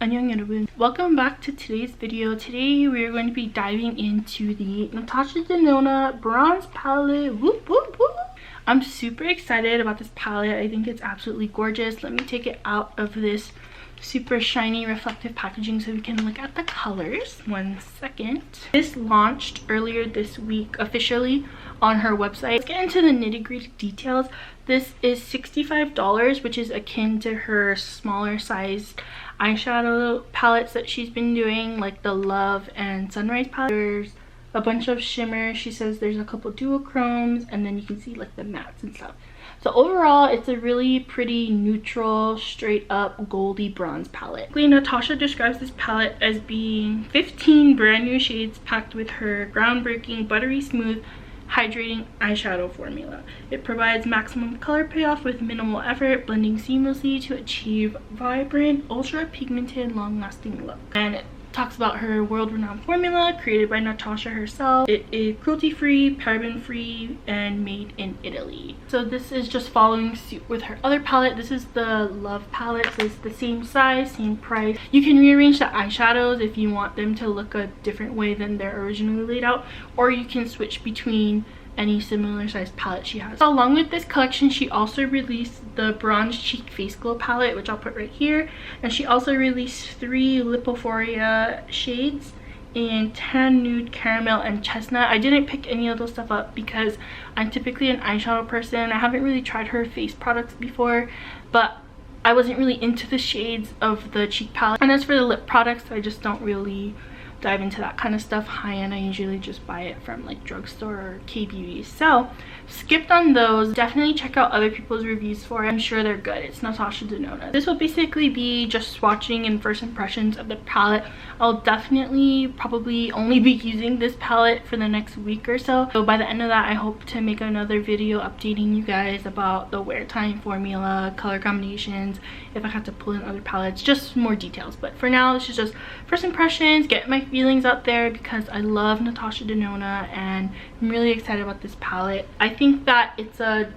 Annyeong 여러분. Welcome back to today's video. Today we are going to be diving into the Natasha Denona bronze palette. Whoop, whoop, whoop. I'm super excited about this palette. I think it's absolutely gorgeous. Let me take it out of this super shiny reflective packaging so we can look at the colors. 1 second. This launched earlier this week officially on her website. Let's get into the nitty-gritty details. This is $65, which is akin to her smaller size eyeshadow palettes that she's been doing, like the Love and Sunrise palette. There's a bunch of shimmers. She says there's a couple duochromes, and then you can see like the mattes and stuff. So overall, it's a really pretty neutral, straight up goldy bronze palette. Natasha describes this palette as being 15 brand new shades packed with her groundbreaking, buttery smooth, hydrating eyeshadow formula. It provides maximum color payoff with minimal effort, blending seamlessly to achieve vibrant, ultra pigmented, long-lasting look. And it talks about her world-renowned formula created by Natasha herself. It is cruelty-free, paraben-free, and made in Italy. So this is just following suit with her other palette. This is the Love palette, so it's the same size, same price. You can rearrange the eyeshadows if you want them to look a different way than they're originally laid out, or you can switch between any similar sized palette she has. So along with this collection, she also released the Bronze Cheek Face Glow palette, which I'll put right here, and she also released 3 Lipophoria shades in Tan, Nude, Caramel, and Chestnut. I didn't pick any of those stuff up because I'm typically an eyeshadow person. I haven't really tried her face products before, but I wasn't really into the shades of the cheek palette. And as for the lip products, I just don't really dive into that kind of stuff. High-end, I usually just buy it from like drugstore or K-beauty. So skipped on those. Definitely check out other people's reviews for it. I'm sure they're good. It's Natasha Denona. This will basically be just swatching and first impressions of the palette. I'll definitely probably only be using this palette for the next week or so. So by the end of that, I hope to make another video updating you guys about the wear time formula, color combinations, if I have to pull in other palettes, just more details. But for now, this is just first impressions, get my feelings out there because I love Natasha Denona and I'm really excited about this palette. I think that it's a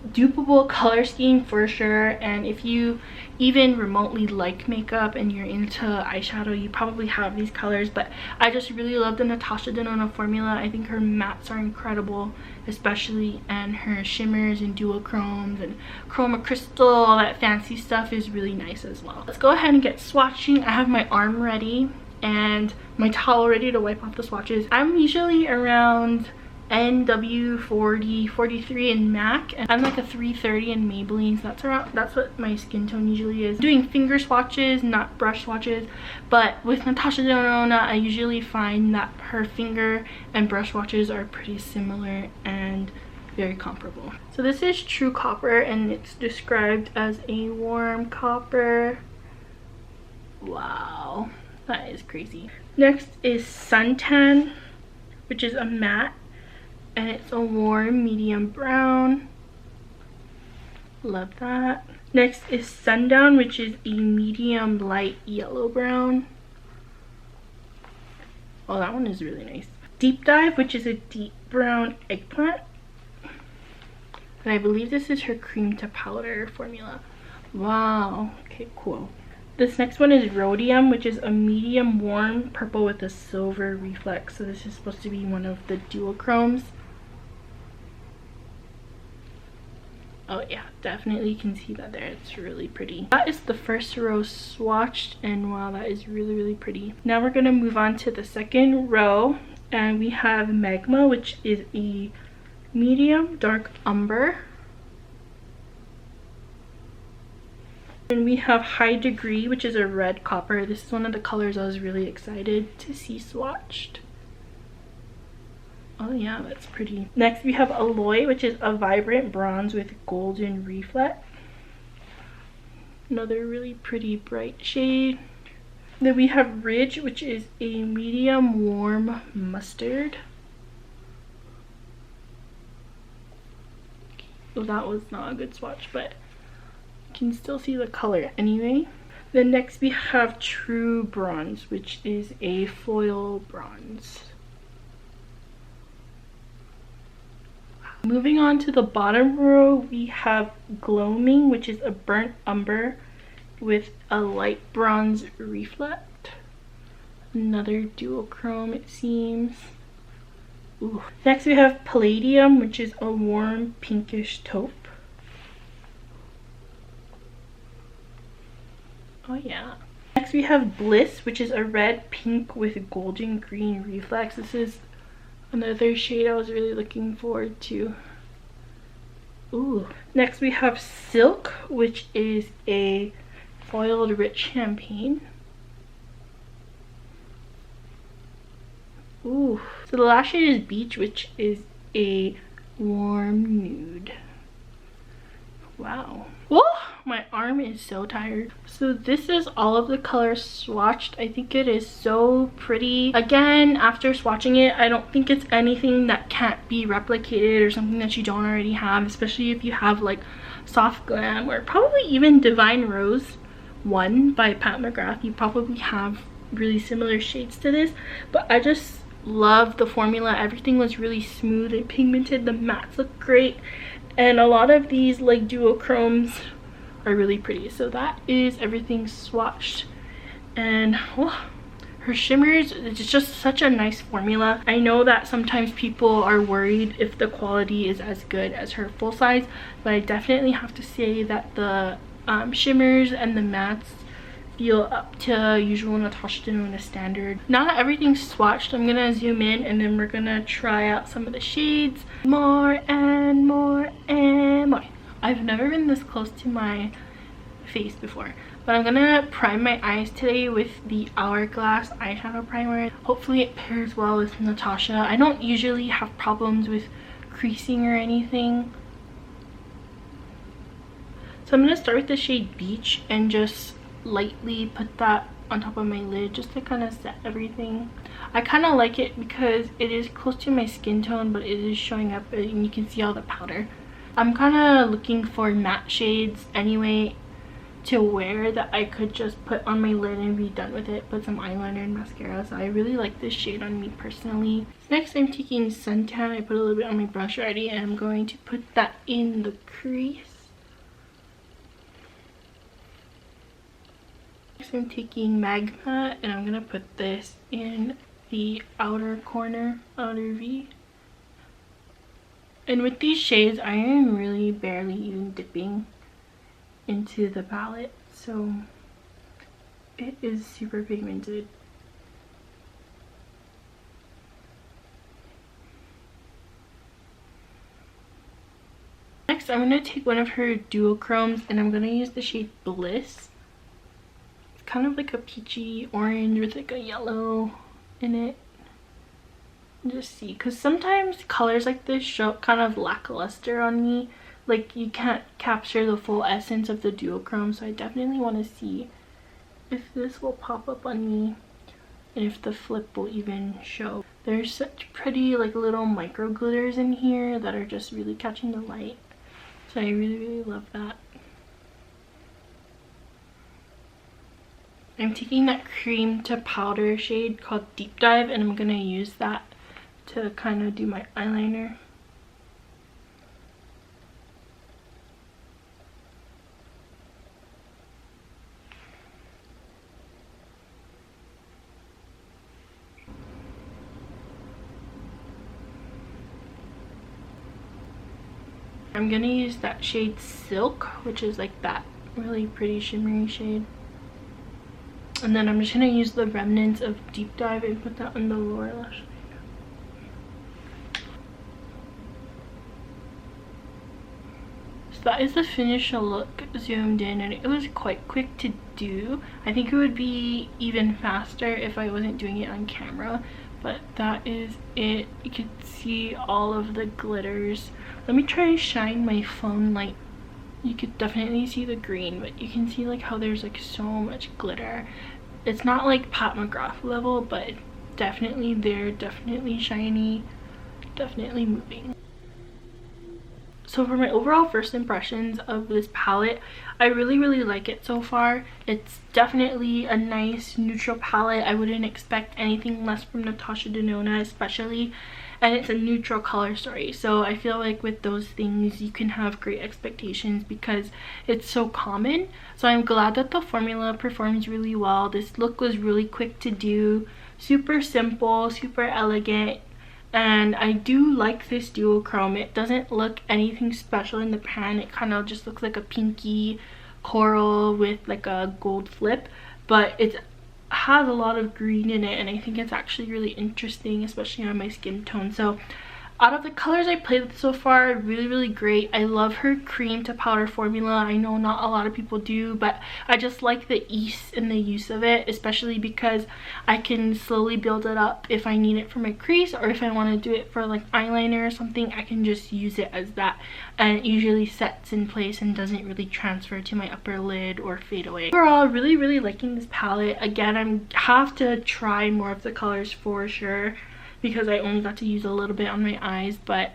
dupable color scheme for sure, and if you even remotely like makeup and you're into eyeshadow, you probably have these colors. But I just really love the Natasha Denona formula. I think her mattes are incredible, especially, and her shimmers and duochromes and chroma crystal, all that fancy stuff is really nice as well. Let's go ahead and get swatching. I have my arm ready and my towel ready to wipe off the swatches. I'm usually around NW 43 in MAC, and I'm like a 330 in Maybelline, so that's what my skin tone usually is. I'm doing finger swatches, not brush swatches, but with Natasha Denona, I usually find that her finger and brush swatches are pretty similar and very comparable. So this is True Copper, and it's described as a warm copper. Wow, that is crazy. Next is Suntan, which is a matte, and it's a warm medium brown. Love that. Next is Sundown, which is a medium light yellow brown. Oh, that one is really nice. Deep Dive, which is a deep brown eggplant, and I believe this is her cream to powder formula. Wow, okay, cool. This next one is Rhodium, which is a medium warm purple with a silver reflex. So this is supposed to be one of the duochromes. Oh yeah, definitely can see that there. It's really pretty. That is the first row swatched, and wow, that is really, really pretty. Now we're gonna move on to the second row, and we have Magma, which is a medium dark umber. And we have High Degree, which is a red copper. This is one of the colors I was really excited to see swatched. Oh yeah, that's pretty. Next we have Alloy, which is a vibrant bronze with golden reflect. Another really pretty bright shade. Then we have Ridge, which is a medium warm mustard. So that was not a good swatch, but you can still see the color anyway. Then next we have True Bronze, which is a foil bronze. Moving on to the bottom row, we have Gloaming, which is a burnt umber, with a light bronze reflect. Another duochrome, it seems. Ooh. Next we have Palladium, which is a warm pinkish taupe. Oh yeah. Next we have Bliss, which is a red pink with golden green reflex. This is another shade I was really looking forward to. Ooh. Next we have Silk, which is a foiled rich champagne. Ooh. So the last shade is Beach, which is a warm nude. Wow. Whoa, my arm is so tired. So this is all of the colors swatched. I think it is so pretty. Again, after swatching it, I don't think it's anything that can't be replicated or something that you don't already have, especially if you have like Soft Glam or probably even Divine Rose 1 by Pat McGrath. You probably have really similar shades to this, but I just love the formula. Everything was really smooth and pigmented. The mattes look great. And a lot of these like duochromes are really pretty. So that is everything swatched. And oh, her shimmers, it's just such a nice formula. I know that sometimes people are worried if the quality is as good as her full size, but I definitely have to say that the shimmers and the mattes feel up to usual Natasha Denona standard. Now that everything's swatched, I'm gonna zoom in and then we're gonna try out some of the shades more and more and more. I've never been this close to my face before, but I'm gonna prime my eyes today with the Hourglass eyeshadow primer. Hopefully it pairs well with Natasha. I don't usually have problems with creasing or anything. So I'm gonna start with the shade Beach and just lightly put that on top of my lid just to kind of set everything. I kind of like it because it is close to my skin tone, but it is showing up and you can see all the powder. I'm kind of looking for matte shades anyway to wear that I could just put on my lid and be done with it. Put some eyeliner and mascara. So I really like this shade on me personally. Next I'm taking Suntan. I put a little bit on my brush already and I'm going to put that in the crease. Next I'm taking Magma and I'm gonna put this in the outer corner, outer V. And with these shades, I am really barely even dipping into the palette, so it is super pigmented. Next, I'm gonna take one of her duochromes and I'm gonna use the shade Bliss. Kind of like a peachy orange with like a yellow in it. Just see, because sometimes colors like this show kind of lackluster on me, like you can't capture the full essence of the duochrome. So I definitely want to see if this will pop up on me and if the flip will even show. There's such pretty like little micro glitters in here that are just really catching the light, so I really love that. I'm taking that cream to powder shade called Deep Dive and I'm gonna use that to kind of do my eyeliner. I'm gonna use that shade Silk, which is like that really pretty shimmery shade. And then I'm just gonna use the remnants of Deep Dive and put that on the lower lash line. So that is the finished look zoomed in, and it was quite quick to do. I think it would be even faster if I wasn't doing it on camera, but that is it. You can see all of the glitters. Let me try to shine my phone light. You could definitely see the green, but you can see like how there's like so much glitter. It's not like Pat McGrath level, but definitely there, definitely shiny, definitely moving. So for my overall first impressions of this palette, I really like it so far. It's definitely a nice neutral palette. I wouldn't expect anything less from Natasha Denona especially. and it's a neutral color story. So I feel like with those things you can have great expectations because it's so common. So I'm glad that the formula performs really well. This look was really quick to do, super simple, super elegant, and I do like this duochrome. It doesn't look anything special in the pan. It kind of just looks like a pinky coral with like a gold flip, but it has a lot of green in it, and I think it's actually really interesting, especially on my skin tone. So out of the colors I played with so far, really great. I love her cream to powder formula. I know not a lot of people do, but I just like the ease in the use of it, especially because I can slowly build it up if I need it for my crease, or if I want to do it for like eyeliner or something, I can just use it as that, and it usually sets in place and doesn't really transfer to my upper lid or fade away. Overall, really liking this palette. Again, I have to try more of the colors for sure, because I only got to use a little bit on my eyes, but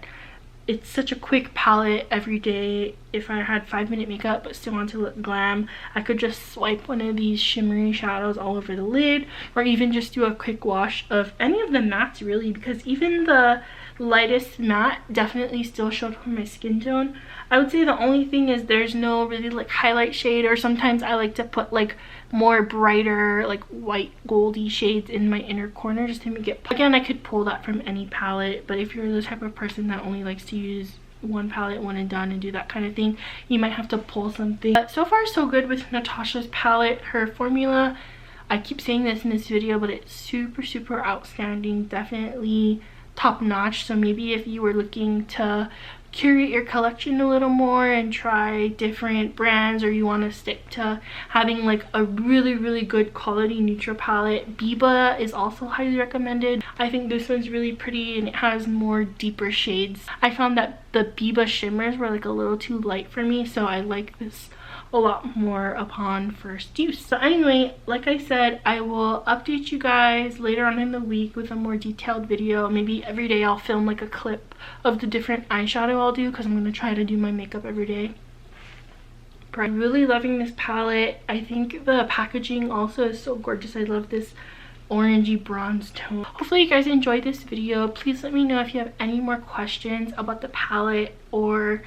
it's such a quick palette every day. If I had 5-minute makeup but still want to look glam, I could just swipe one of these shimmery shadows all over the lid, or even just do a quick wash of any of the mattes really, because even the lightest matte definitely still showed for my skin tone. I would say the only thing is there's no really like highlight shade, or sometimes I like to put like more brighter like white goldy shades in my inner corner just to make it. Again, I could pull that from any palette, but if you're the type of person that only likes to use one palette, one and done, and do that kind of thing, you might have to pull something. But so far so good with Natasha's palette. Her formula, I keep saying this in this video, but it's super outstanding, definitely top notch. So maybe if you were looking to curate your collection a little more and try different brands, or you want to stick to having like a really good quality neutral palette, Biba is also highly recommended. I think this one's really pretty and it has more deeper shades. I found that the Biba shimmers were like a little too light for me, so I like this a lot more upon first use. So anyway, like I said, I will update you guys later on in the week with a more detailed video. Maybe every day I'll film like a clip of the different eyeshadow I'll do, because I'm going to try to do my makeup every day. But I'm really loving this palette. I think the packaging also is so gorgeous. I love this orangey bronze tone. Hopefully you guys enjoyed this video. Please let me know if you have any more questions about the palette, or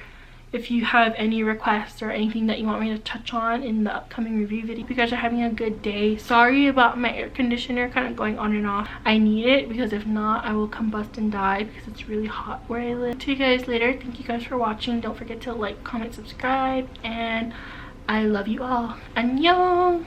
if you have any requests or anything that you want me to touch on in the upcoming review video. If you guys are having a good day. Sorry about my air conditioner kind of going on and off. I need it, because if not I will combust and die, because it's really hot where I live. See you guys later. Thank you guys for watching. Don't forget to like, comment, subscribe, and I love you all. Annyeong!